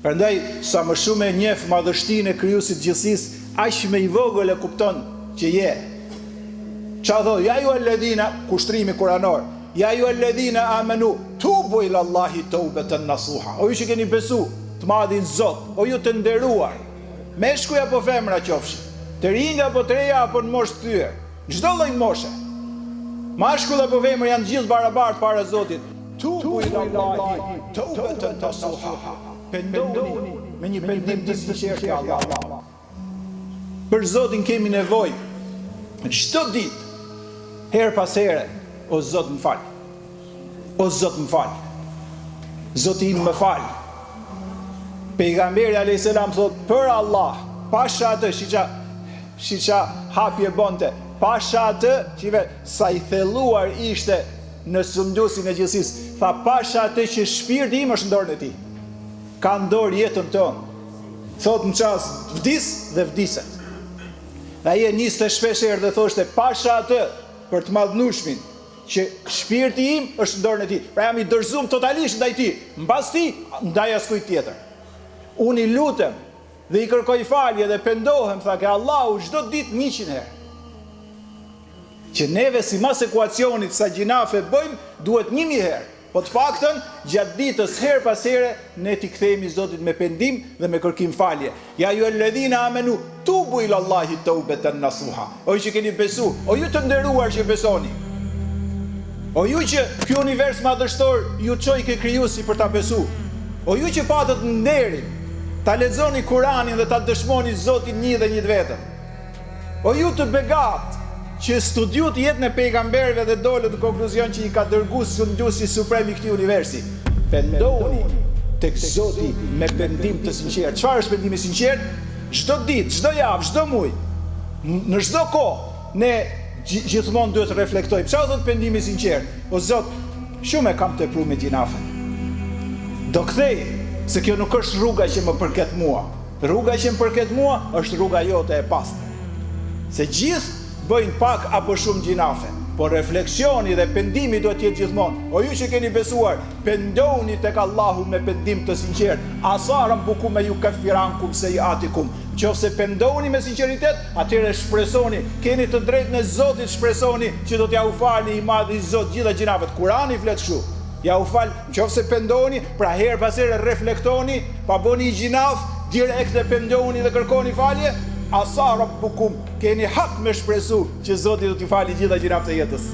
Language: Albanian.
Prandaj sa më shumë e njeh madhështinë e krijuesit gjithësisë, aq më i vogël e kupton që je. Qa thot, ja ju alledhina, kushtrimi kuranor, ja ju alledhina amenu, tubu ila Allahi taubatan nasuha. O ju që keni besu, të madhin Zot, o ju të nderuar, meshkuj apo femra qofshi, të rinj apo të reja apo në moshë të tyre, çdo lloj moshe, mashkull apo femër janë gjithë barabartë para Zotit. Tubu ila Allahi taubatan nasuha. Pendoni me një pendim të sinqertë te Allah. Për Zotin kemi nevojë çdo ditë, her pas here, o Zot më fal. O Zot më fal. Zoti im më fal. Pejgamberi alayhis salam thot për Allah, pasha atë shiça hapje bonte, pasha atë qive sa i thelluar ishte në sundusin e gjithësisë, tha pasha atë që shpirti im është në dorën e tij. Ka në dorë jetën tonë. Thot në çast vdis dhe vdiset. Ai e niste shpesh herë dhe thoshte pasha atë për të madhnushmin që shpirti im është në dorën e tij. Pra jam i dorëzuar totalisht ndaj tij, mbas tij ndaj askujt tjetër. Unë i lutem dhe i kërkoj falje dhe pendohem, tha ke Allahu çdo ditë 100 herë. Që neve si mas ekuacionit sa gjinafe bëjmë, duhet 1000 herë. Po të paktën gjatë ditës her pas here ne t'i kthehemi Zotit me pendim dhe me kërkim falje. Ja ju alladhina amenu tubu ila Allahi taubatan nasuha. O ju që keni besu, o ju të nderuar që besoni. O ju që ky univers madhështor ju çoi ke krijuesi për ta besu. O ju që patët nderin, ta lexoni Kur'anin dhe ta dëshmoni Zotin një dhe një vetëm. O ju të begat që studiut jetën e pejgamberëve dhe dolët në konkluzion që i ka dërguar sunduesi suprem i këtij universi. Pendohuni tek Zoti me pendim të sinqert. Çfarë është pendimi i sinqert? Çdo ditë, çdo javë, çdo muaj, në çdo kohë ne gjithmonë duhet të reflektojmë. Çfarë thot pendimi i sinqert? O Zot, shumë e kam tepruar me gjinafën. Do kthej, se kjo nuk është rruga që më përket mua. Rruga që më përket mua është rruga jote e pastër. Se gjithë bëjnë pak apo shumë gjinafe, por refleksioni dhe pendimi duhet të jetë gjithmonë. O ju që keni besuar, pendoni tek Allahu me pendim të sinqert. Asa rabbukum yukaffirankum sayiatikum. Nëse pendoni me sinqeritet, atëherë shpresoni, keni të drejtën e Zotit, shpresoni që do t'ja u falë i madh i Zot gjitha gjinafet. Kurani flet kështu. Ja u fal, nëse pendoni, pra her pas here reflektoni, pa bëni gjinaf, direkt e pendoni dhe kërkoni falje. Asa rabbukum, keni hak me shpresu që Zoti do t'i fali gjitha gjinafet e jetës.